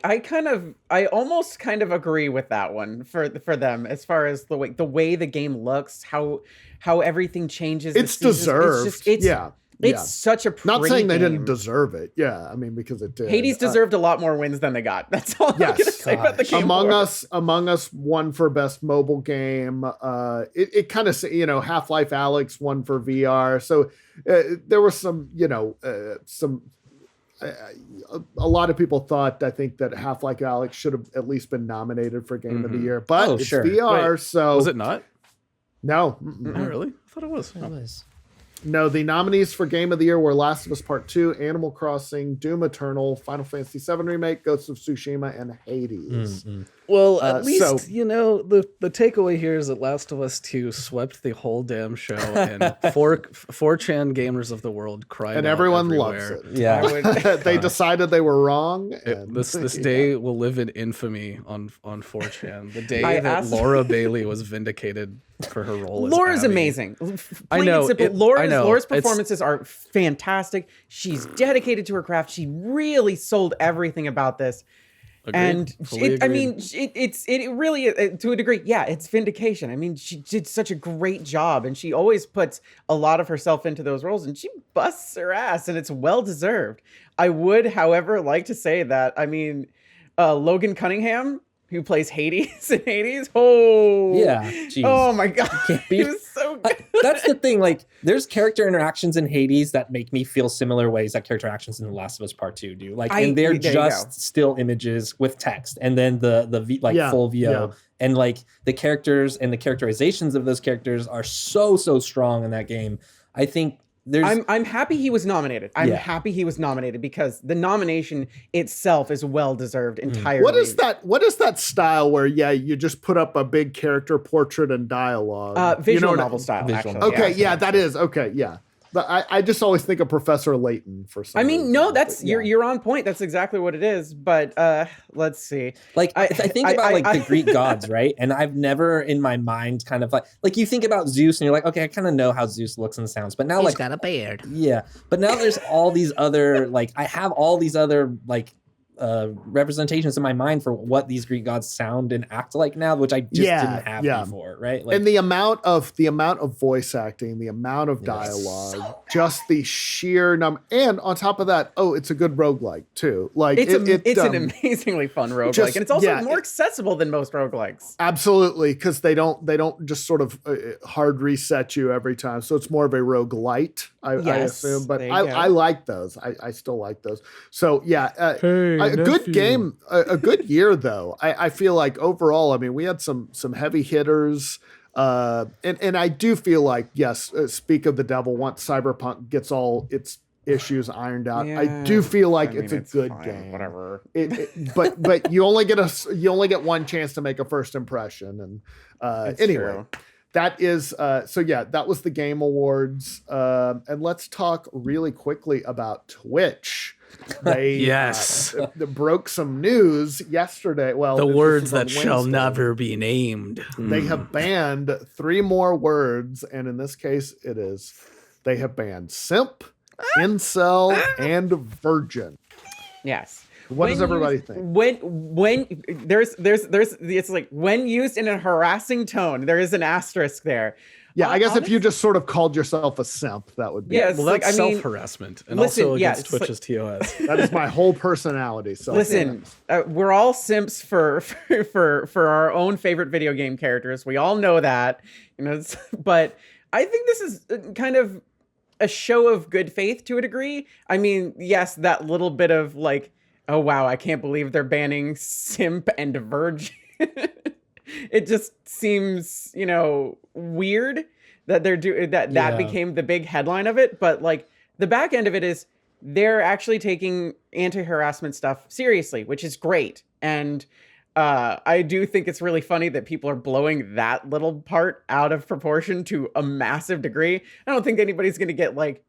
S3: almost kind of agree with that one for them as far as the way the game looks, how everything changes.
S1: It's deserved.
S3: It's such a pretty
S1: Not saying they
S3: game.
S1: didn't deserve it. Yeah, I mean, because it did.
S3: Hades deserved a lot more wins than they got. That's all I'm going to say about the game.
S1: Among Us won for Best Mobile Game. It kind of, Half-Life Alyx won for VR. So there was some, a lot of people thought, I think, that Half-Life Alyx should have at least been nominated for Game of the Year. But it's VR,
S2: Wait,
S1: so...
S2: Was it not?
S1: No.
S2: Oh, really? I thought it was.
S4: It was.
S1: No, the nominees for Game of the Year were Last of Us Part 2, Animal Crossing, Doom Eternal, Final Fantasy VII Remake, Ghost of Tsushima, and Hades.
S2: Well, at least, you know, the takeaway here is that Last of Us 2 swept the whole damn show, and 4chan gamers of the world cried
S1: and
S2: out
S1: everyone
S2: everywhere.
S1: loves it.
S4: Yeah.
S1: They decided they were wrong.
S2: This day will live in infamy on 4chan. The day that Laura Bailey was vindicated for her role as
S3: Laura's
S2: Abby.
S3: amazing.
S2: I know.
S3: Laura's performances are fantastic. She's dedicated to her craft. She really sold everything about this.
S2: Agreed.
S3: And
S2: Fully
S3: I mean, it really, to a degree, yeah, it's vindication. I mean, she did such a great job, and she always puts a lot of herself into those roles, and she busts her ass, and it's well deserved. I would, however, like to say that, I mean, Logan Cunningham, who plays Hades in Hades, oh my god, he was so good.
S4: That's the thing. Like, there's character interactions in Hades that make me feel similar ways that character actions in The Last of Us Part 2 do. Like, and they're just still images with text, and then the full VO, and like the characters and the characterizations of those characters are so strong in that game. I think.
S3: I'm happy he was nominated. I'm happy he was nominated because the nomination itself is well deserved entirely.
S1: What is that style where you just put up a big character portrait and dialogue?
S3: Visual novel style. Actually.
S1: Okay, that is okay. Yeah. But I just always think of Professor Layton for some reason.
S3: No, that's you're on point. That's exactly what it is. But let's see.
S4: Like I think about the Greek gods, right? And I've never in my mind kind of like you think about Zeus and you're like, okay, I kind of know how Zeus looks and sounds. But now
S2: he's got a beard.
S4: Yeah. But now there's all these other I have all these other representations in my mind for what these Greek gods sound and act like now, which I just didn't have before, right?
S1: And the amount of voice acting, the amount of dialogue, just the sheer number, and on top of that, it's a good roguelike too. Like
S3: it's an amazingly fun roguelike, and it's also more accessible than most roguelikes.
S1: Absolutely, because they don't just sort of hard reset you every time, so it's more of a roguelite, I assume. But I like those. I still like those. So a good game, a good year though. I feel like overall, I mean, we had some heavy hitters, and I do feel like speak of the devil. Once Cyberpunk gets all its issues ironed out, I do feel like it's a good game.
S3: Whatever.
S1: But you only get one chance to make a first impression, and anyway.
S3: True.
S1: That is that was the Game Awards, and let's talk really quickly about Twitch. They broke some news yesterday. Well,
S2: the words that shall never be named.
S1: They have banned 3 more words, and in this case, they have banned simp, incel, and virgin.
S3: Yes.
S1: What does everybody think?
S3: When there's it's like when used in a harassing tone, there is an asterisk there.
S1: Yeah, I guess if you just sort of called yourself a simp, that would be
S2: that's self-harassment and also against Twitch's TOS.
S1: That is my whole personality. So
S3: listen, we're all simps for our own favorite video game characters. We all know that, but I think this is kind of a show of good faith to a degree. I mean, yes, that little bit of like, oh wow, I can't believe they're banning simp and virgin. It just seems, weird that they're doing that. That became the big headline of it. But like the back end of it is they're actually taking anti-harassment stuff seriously, which is great. And I do think it's really funny that people are blowing that little part out of proportion to a massive degree. I don't think anybody's going to get like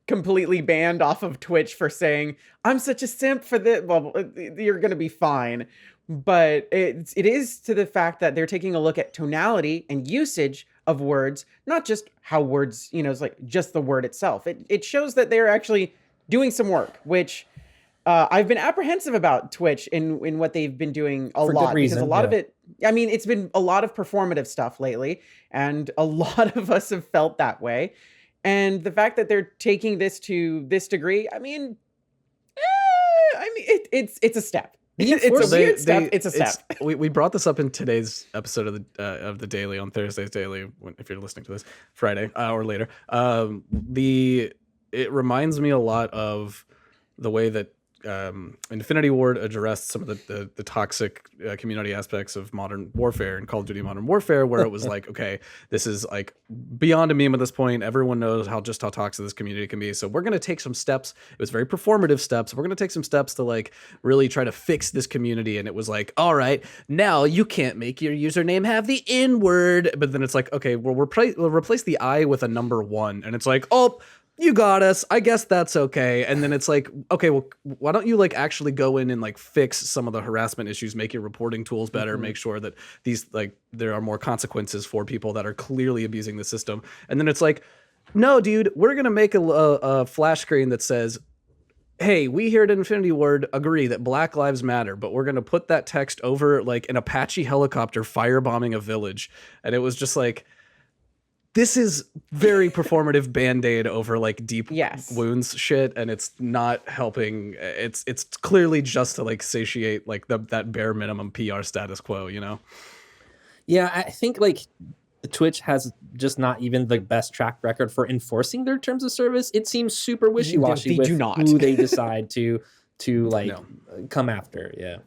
S3: completely banned off of Twitch for saying, I'm such a simp for this. Well, you're going to be fine. But it is to the fact that they're taking a look at tonality and usage of words, not just how words, it's like just the word itself. It shows that they're actually doing some work, which I've been apprehensive about Twitch in what they've been doing a lot. Because a lot of it, I mean, it's been a lot of performative stuff lately, and a lot of us have felt that way. And the fact that they're taking this to this degree, I mean, it's a step. It's a weird step. It's a step.
S2: We brought this up in today's episode of the Daily on Thursday's Daily. If you're listening to this Friday or later, it reminds me a lot of the way that Infinity Ward addressed some of the toxic community aspects of modern warfare and Call of Duty Modern Warfare, where it was like, okay, this is like beyond a meme at this point. Everyone knows how toxic this community can be. So we're going to take some steps. It was very performative steps. We're going to take some steps to like really try to fix this community. And it was like, all right, now you can't make your username have the N word. But then it's like, okay, we'll replace the I with a number 1. And it's like, oh, you got us. I guess that's okay. And then it's like, okay, well, why don't you like actually go in and like fix some of the harassment issues, make your reporting tools better, make sure that these like there are more consequences for people that are clearly abusing the system. And then it's like, no, dude, we're gonna make a flash screen that says, hey, we here at Infinity Ward agree that Black Lives Matter, but we're gonna put that text over like an Apache helicopter firebombing a village. And it was just like, this is very performative Band-Aid over like deep wounds shit, and it's not helping. It's clearly just to like satiate like that bare minimum PR status quo, you know?
S4: Yeah, I think like Twitch has just not even the best track record for enforcing their terms of service. It seems super wishy-washy with who they decide to like come after. Yeah.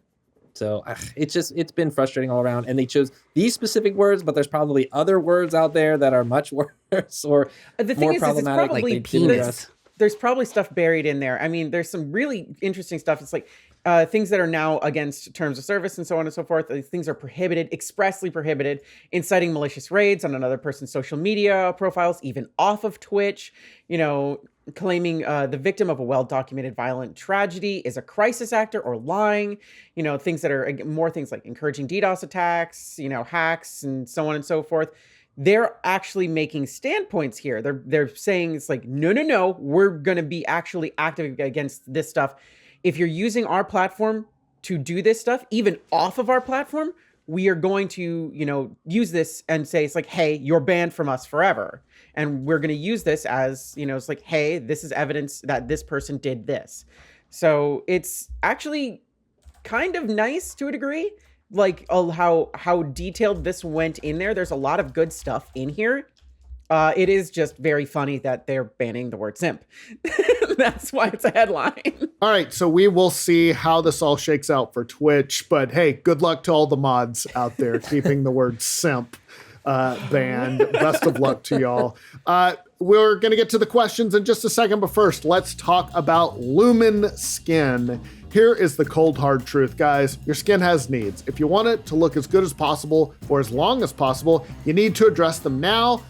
S4: So it's been frustrating all around, and they chose these specific words, but there's probably other words out there that are much worse or
S3: the thing
S4: more
S3: is,
S4: problematic.
S3: It's
S4: like
S3: probably there's probably stuff buried in there. I mean, there's some really interesting stuff. It's like things that are now against terms of service and so on and so forth. These things are prohibited, expressly prohibited, inciting malicious raids on another person's social media profiles, even off of Twitch, you know, claiming the victim of a well-documented violent tragedy is a crisis actor or lying, you know, things that are more things like encouraging DDoS attacks, you know, hacks and so on and so forth. They're actually making standpoints here. They're saying it's like, no, we're going to be actually active against this stuff. If you're using our platform to do this stuff, even off of our platform, we are going to, you know, use this and say, it's like, hey, you're banned from us forever. And we're going to use this as, you know, it's like, hey, this is evidence that this person did this. So it's actually kind of nice to a degree, like how detailed this went in there. There's a lot of good stuff in here. It is just very funny that they're banning the word simp. That's why it's a headline.
S1: All right, so we will see how this all shakes out for Twitch. But hey, good luck to all the mods out there keeping the word simp banned. Best of luck to y'all. We're going to get to the questions in just a second, but first, let's talk about Lumen Skin. Here is the cold, hard truth, guys. Your skin has needs. If you want it to look as good as possible for as long as possible, you need to address them now.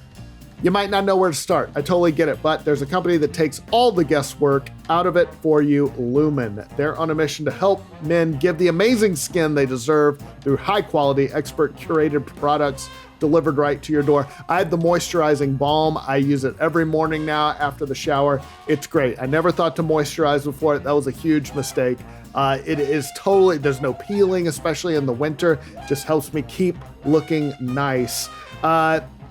S1: You might not know where to start. I totally get it, but there's a company that takes all the guesswork out of it for you, Lumen. They're on a mission to help men give the amazing skin they deserve through high-quality, expert-curated products delivered right to your door. I have the moisturizing balm. I use it every morning now after the shower. It's great. I never thought to moisturize before. That was a huge mistake. It is totally, there's no peeling, especially in the winter. Just helps me keep looking nice.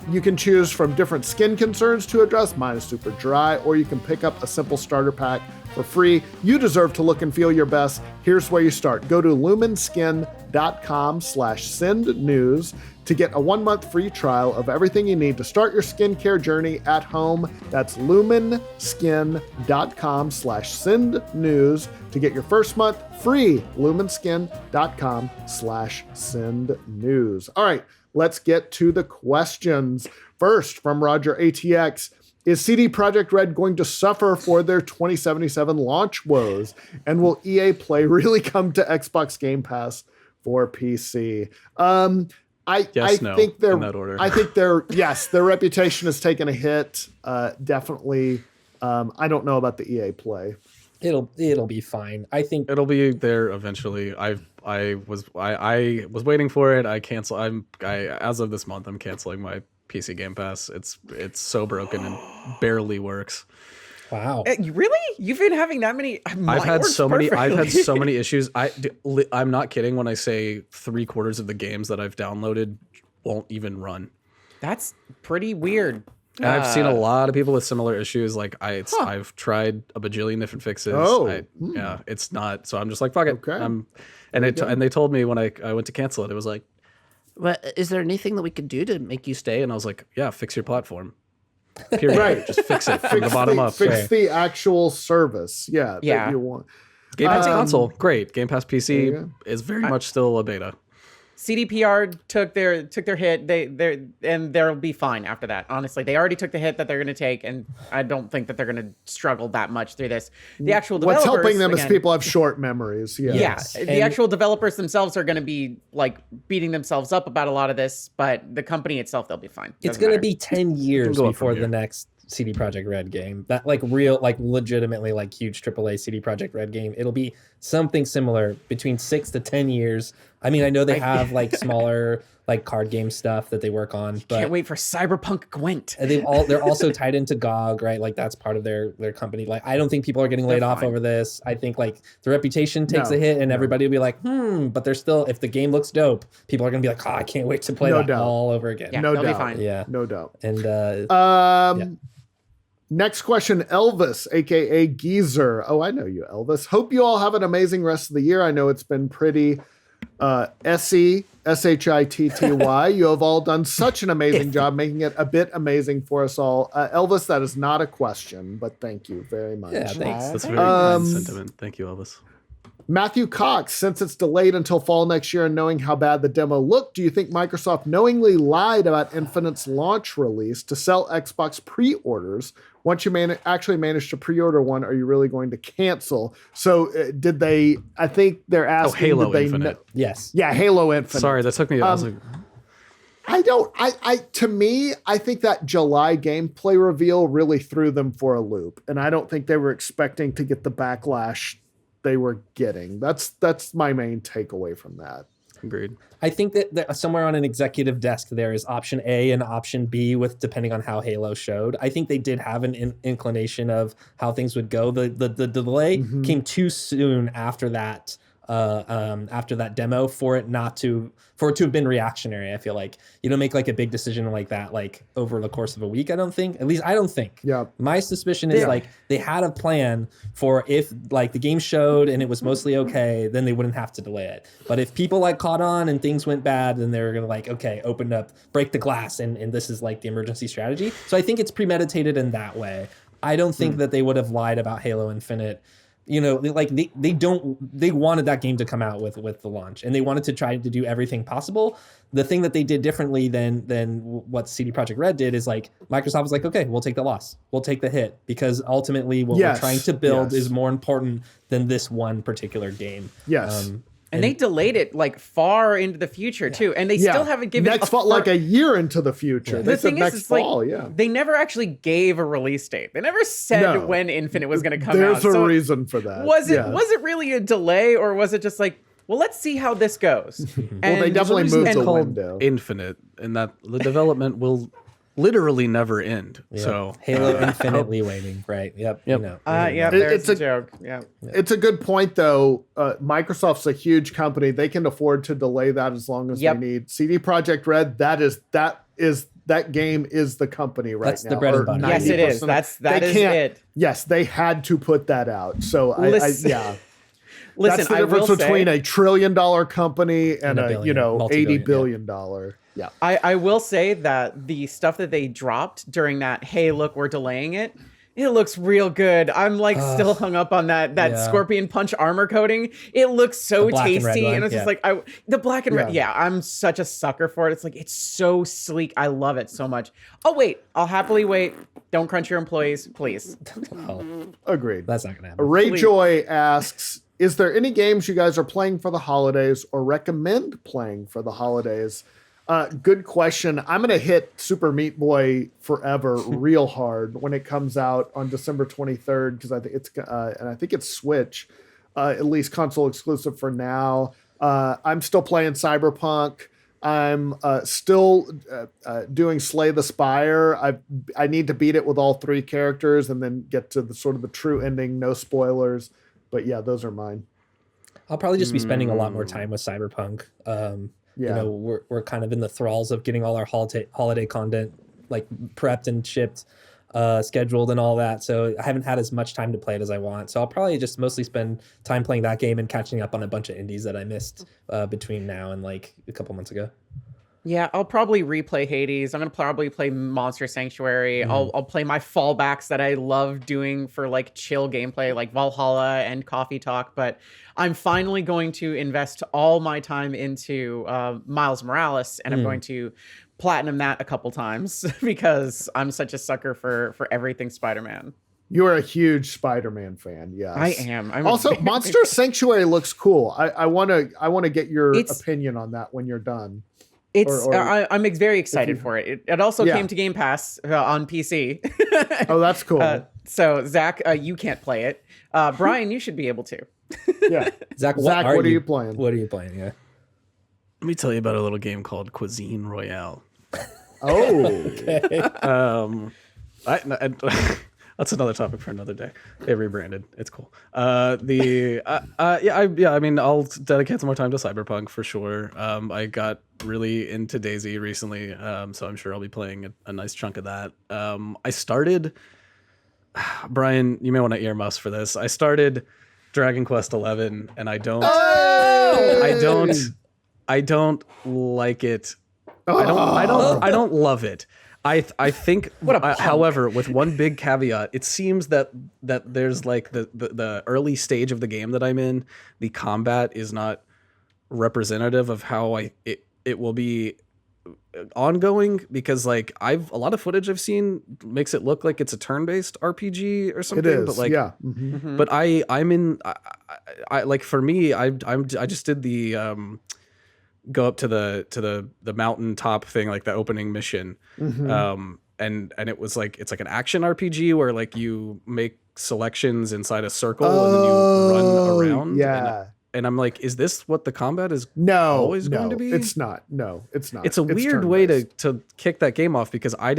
S1: You can choose from different skin concerns to address. Mine is super dry, or you can pick up a simple starter pack for free. You deserve to look and feel your best. Here's where you start. Go to lumenskin.com/sendnews to get a 1-month free trial of everything you need to start your skincare journey at home. That's lumenskin.com/sendnews to get your first month free. lumenskin.com/sendnews. All right, let's get to the questions. First, from Roger ATX. Is CD Projekt Red going to suffer for their 2077 launch woes? And will EA Play really come to Xbox Game Pass for PC? I think they're in that order. I think their reputation has taken a hit. Definitely. I don't know about the EA Play.
S4: It'll be fine. I think
S2: it'll be there eventually. I was waiting for it. As of this month, I'm canceling my PC Game Pass. It's so broken and barely works.
S4: Wow.
S3: Really? You've been having that many?
S2: I've had so many issues. I'm not kidding when I say 3/4 of the games that I've downloaded won't even run.
S3: That's pretty weird.
S2: And I've seen a lot of people with similar issues. Like I've tried a bajillion different fixes. Yeah, it's not. So I'm just like, fuck it.
S1: Okay.
S2: And they told me when I went to cancel it, it was like, but is there anything that we could do to make you stay? And I was like, yeah, fix your platform. Period.
S1: Right.
S2: Just fix it from the bottom up.
S1: Fix the actual service. Yeah. That you want.
S2: Game Pass console, great. Game Pass PC is very much still a beta.
S3: CDPR took their hit. And they'll be fine after that. Honestly, they already took the hit that they're going to take, and I don't think that they're going to struggle that much through this. The actual developers,
S1: what's helping them is people have short memories.
S3: The actual developers themselves are going to be like beating themselves up about a lot of this, but the company itself, they'll be fine.
S4: It's going to be 10 years before the next CD Projekt Red game. That like real, like legitimately like huge AAA CD Projekt Red game. It'll be something similar between 6 to 10 years. I mean, I know they have like smaller like card game stuff that they work on, but
S3: can't wait for Cyberpunk Gwent.
S4: They're also tied into GOG, right? Like that's part of their company. Like I don't think people are getting laid off over this. I think like the reputation takes a hit and everybody will be like, but they're still, if the game looks dope, people are gonna be like, oh, I can't wait to play that all over again.
S3: Yeah,
S1: no
S3: doubt.
S1: Be
S3: fine.
S1: Yeah, no doubt.
S4: And
S1: next question, Elvis, aka Geezer. Oh, I know you, Elvis. Hope you all have an amazing rest of the year. I know it's been pretty SE, SHITTY. You have all done such an amazing job making it a bit amazing for us all. Elvis, that is not a question, but thank you very much.
S4: Yeah, thanks.
S2: That's very kind sentiment. Thank you, Elvis.
S1: Matthew Cox, since it's delayed until fall next year and knowing how bad the demo looked, do you think Microsoft knowingly lied about Infinite's launch release to sell Xbox pre-orders? Once you actually manage to pre-order one, are you really going to cancel? So did they, I think they're asking.
S2: Halo
S1: did they
S2: Infinite.
S4: Yes.
S1: Yeah, Halo Infinite.
S2: Sorry, that took me. I was like,
S1: to me, I think that July gameplay reveal really threw them for a loop. And I don't think they were expecting to get the backlash they were getting. That's my main takeaway from that.
S2: Agreed.
S4: I think that somewhere on an executive desk there is option A and option B with depending on how Halo showed. I think they did have an inclination of how things would go. The delay came too soon after that demo for it to have been reactionary. I feel like you don't make like a big decision like that like over the course of a week. I don't think. Yeah. My suspicion is like they had a plan for if like the game showed and it was mostly okay, then they wouldn't have to delay it. But if people like caught on and things went bad, then they were gonna like, okay, open up, break the glass, and this is like the emergency strategy. So I think it's premeditated in that way. I don't think that they would have lied about Halo Infinite. You know, like they wanted that game to come out with the launch, and they wanted to try to do everything possible. The thing that they did differently than what CD Projekt Red did is like Microsoft was like, okay, we'll take the loss, we'll take the hit, because ultimately what we're trying to build is more important than this one particular game.
S1: Yes.
S3: And they delayed it like far into the future too, and they still haven't given
S1: next fall, like a year into the future. They said next fall. They
S3: never actually gave a release date. They never said when Infinite was going to come out.
S1: There's a reason for that.
S3: Was it really a delay, or was it just like, well, let's see how this goes?
S1: Well, they definitely moved the window.
S2: Infinite, and that the development will literally never end.
S4: Yep.
S2: So
S4: Halo Infinitely waiting, right? Yep. You know.
S3: There's a joke. Yeah.
S1: It's a good point though. Microsoft's a huge company. They can afford to delay that as long as they need. CD Projekt Red, that game is the company right now.
S4: That's the bread and butter.
S3: Yes, it is. That is it.
S1: Yes, they had to put that out. So
S3: Listen,
S1: that's the difference between a $1 trillion company and a $80 billion. Yeah.
S3: I will say that the stuff that they dropped during that, hey, look, we're delaying it. It looks real good. I'm like still hung up on that Scorpion Punch armor coating. It looks so tasty. And it's just like, the black and red. Yeah, I'm such a sucker for it. It's like, it's so sleek. I love it so much. Oh, wait. I'll happily wait. Don't crunch your employees, please.
S1: Agreed.
S4: That's not going to happen.
S1: Ray Joy asks, is there any games you guys are playing for the holidays or recommend playing for the holidays? Good question. I'm going to hit Super Meat Boy Forever real hard when it comes out on December 23rd, because I think it's Switch, at least console exclusive for now. I'm still playing Cyberpunk. I'm still doing Slay the Spire. I need to beat it with all 3 characters and then get to the sort of the true ending. No spoilers, but yeah, those are mine.
S4: I'll probably just be spending a lot more time with Cyberpunk. You know, we're kind of in the thralls of getting all our holiday content like prepped and shipped, scheduled and all that. So I haven't had as much time to play it as I want. So I'll probably just mostly spend time playing that game and catching up on a bunch of indies that I missed between now and like a couple months ago.
S3: Yeah, I'll probably replay Hades. I'm gonna probably play Monster Sanctuary. I'll play my fallbacks that I love doing for like chill gameplay, like Valhalla and Coffee Talk. But I'm finally going to invest all my time into Miles Morales, and I'm going to platinum that a couple times because I'm such a sucker for everything Spider-Man.
S1: You're a huge Spider-Man fan, yes.
S3: I am.
S1: Also, Monster Sanctuary looks cool. I want to get your opinion on that when you're done.
S3: I'm very excited for it. It also came to Game Pass on PC.
S1: Oh, that's cool.
S3: So Zach, you can't play it. Brian, you should be able to.
S1: Yeah, Zach, what are you playing?
S4: What are you playing? Yeah,
S2: let me tell you about a little game called Cuisine Royale.
S1: Oh,
S2: okay. That's another topic for another day. They rebranded. It's cool. I mean, I'll dedicate some more time to Cyberpunk for sure. I got really into DayZ recently, so I'm sure I'll be playing a nice chunk of that. I started. Brian, you may want to earmuffs for this. I started Dragon Quest 11, and I don't like it. I don't love it. I think, however, with one big caveat, it seems that there's like the early stage of the game that I'm in, the combat is not representative of how it will be ongoing, because like a lot of footage I've seen makes it look like it's a turn-based RPG or something.
S1: It is,
S2: but like,
S1: yeah.
S2: But I'm in. I like, for me, I just did the go up to the mountain top thing, like the opening mission. And it was like, it's like an action RPG where like you make selections inside a circle and then you run around.
S1: Yeah.
S2: And I'm like, is this what the combat is
S1: always
S2: going to be?
S1: It's not. No, it's not.
S2: It's a weird way to kick that game off, because I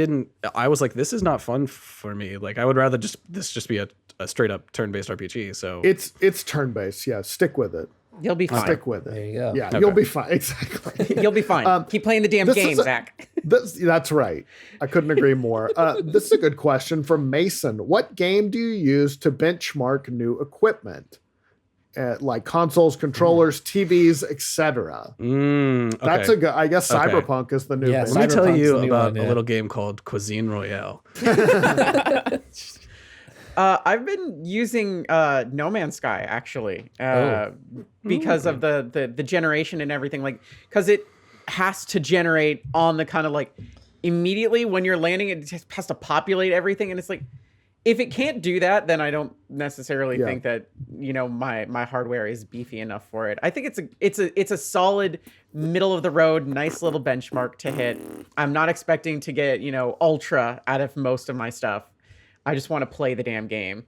S2: was like, this is not fun for me. Like, I would rather this just be a straight up turn-based RPG. So
S1: it's turn-based. Yeah. Stick with it.
S3: You'll be fine.
S1: Stick with it.
S4: There you go.
S1: Yeah, okay. You'll be fine. Exactly.
S3: You'll be fine. Keep playing the damn game, Zach.
S1: That's right. I couldn't agree more. This is a good question from Mason. What game do you use to benchmark new equipment? Like consoles, controllers, TVs, etc.
S2: Okay.
S1: That's a good. I guess Cyberpunk is the new.
S2: Yeah, let me tell you about a little game called Cuisine Royale.
S3: I've been using No Man's Sky actually because of the generation and everything, like, because it has to generate on the kind of like immediately when you're landing, it just has to populate everything, and it's like, if it can't do that, then I don't necessarily think that, you know, my hardware is beefy enough for it. I think it's a solid middle of the road, nice little benchmark to hit. I'm not expecting to get, you know, ultra out of most of my stuff. I just want to play the damn game.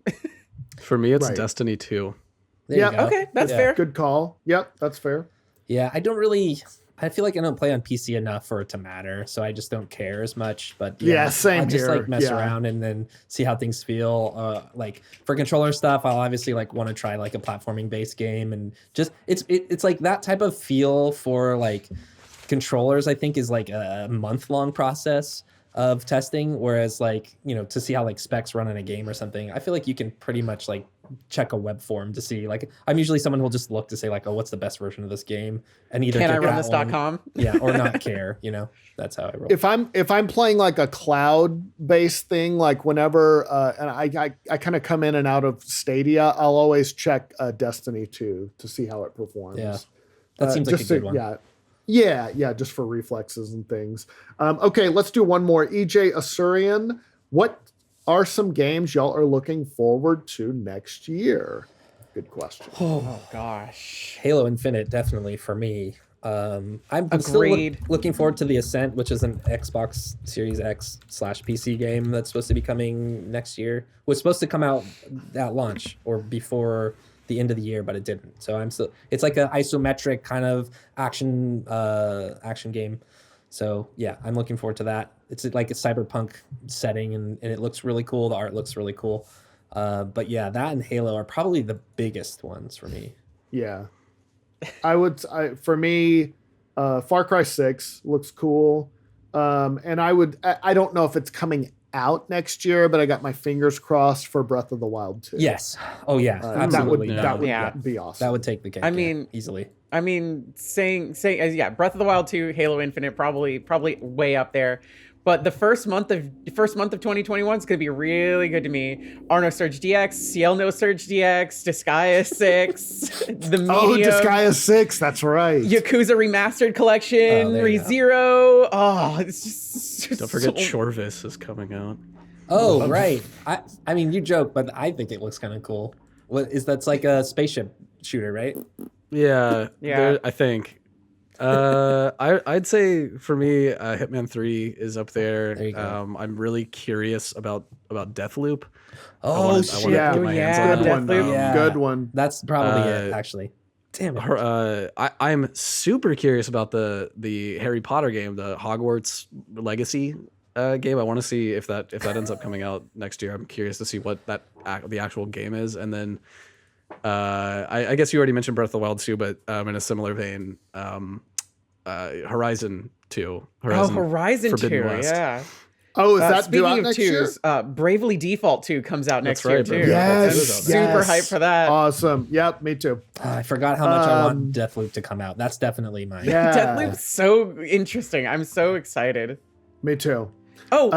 S2: For me, it's Destiny 2.
S1: Yeah.
S3: Okay, that's fair.
S1: Good call. Yep, that's fair.
S4: Yeah, I feel like I don't play on PC enough for it to matter, so I just don't care as much. But
S1: same
S4: I'll just
S1: here.
S4: like mess around and then see how things feel. Like for controller stuff, I'll obviously like want to try like a platforming based game, and just it's like that type of feel for like controllers. I think is like a month-long process of testing, whereas like, you know, to see how like specs run in a game or something, I feel like you can pretty much like check a web form to see. Like, I'm usually someone who will just look to say like, oh, what's the best version of this game, and either
S3: can I run this.com?
S4: Yeah, or not care. You know, that's how I roll.
S1: If I'm playing like a cloud based thing, like whenever and I kind of come in and out of Stadia, I'll always check Destiny 2 to see how it performs.
S4: Yeah, that seems like a good one.
S1: Yeah, just for reflexes and things. Okay, let's do one more. EJ Asurian, what are some games y'all are looking forward to next year? Good question.
S3: Oh gosh,
S4: Halo Infinite definitely for me. I'm still looking forward to The Ascent, which is an Xbox Series X / PC game that's supposed to be coming next year. Was supposed to come out at launch or before the end of the year, but it didn't. So it's like an isometric kind of action game. So yeah, I'm looking forward to that. It's like a cyberpunk setting, and it looks really cool. The art looks really cool. But yeah, that and Halo are probably the biggest ones for me.
S1: Yeah. For me, Far Cry 6 looks cool. And I don't know if it's coming out next year, but I got my fingers crossed for Breath of the Wild 2.
S4: Yes. Oh yeah.
S1: Absolutely. That would
S3: Yeah.
S1: be awesome.
S4: That would take the cake.
S3: I mean,
S4: easily.
S3: I mean, saying Breath of the Wild 2, Halo Infinite, probably way up there. But the first month of 2021 is going to be really good to me. Arno Surge DX, CL No Surge DX, Disgaea 6, the Medium.
S1: Oh, Disgaea 6, that's right.
S3: Yakuza Remastered Collection, ReZero. Oh, it's just
S2: Don't forget Chorvis is coming out.
S4: Oh, right. I mean, you joke, but I think it looks kind of cool. That's like a spaceship shooter, right?
S2: Yeah. I think. I'd say for me, Hitman 3 is up there.
S4: There you go.
S2: I'm really curious about Deathloop.
S4: Oh,
S2: I wanna get my hands on
S1: Good
S2: that.
S1: one.
S4: Yeah.
S1: Good one.
S4: That's probably it, actually. Damn it.
S2: I'm super curious about the Harry Potter game, the Hogwarts Legacy game. I want to see if that ends up coming out next year. I'm curious to see what the actual game is, and then I guess you already mentioned Breath of the Wild 2, but in a similar vein, Horizon 2.
S3: Horizon
S2: Forbidden
S3: 2,
S2: West.
S3: yeah.
S1: Oh, is that due
S3: Speaking
S1: out
S3: of
S1: next year?
S3: twos, Bravely Default 2 comes out next year, too.
S1: Yes,
S3: Super hyped for that.
S1: Awesome. Yep, me too.
S4: I forgot how much I want Deathloop to come out. That's definitely mine.
S1: Yeah.
S3: Deathloop's so interesting. I'm so excited.
S1: Me too.
S3: Wait.
S1: Oh,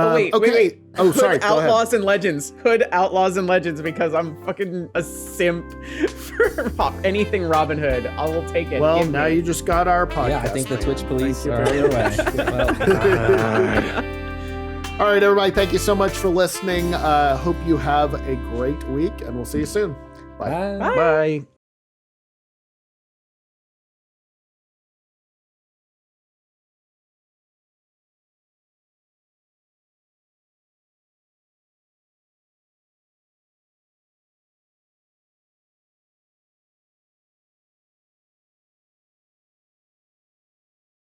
S1: sorry.
S3: Hood
S1: Go ahead.
S3: Outlaws and Legends. Hood Outlaws and Legends, because I'm fucking a simp for anything Robin Hood. I will take it.
S1: Well,
S3: Give
S1: now
S3: me.
S1: you just got our podcast.
S4: Yeah, I think the
S1: man.
S4: Twitch police
S1: Thank you
S4: are
S1: very
S4: your way.
S1: All right, everybody. Thank you so much for listening. Hope you have a great week, and we'll see you soon. Bye.
S4: Bye.
S2: Bye.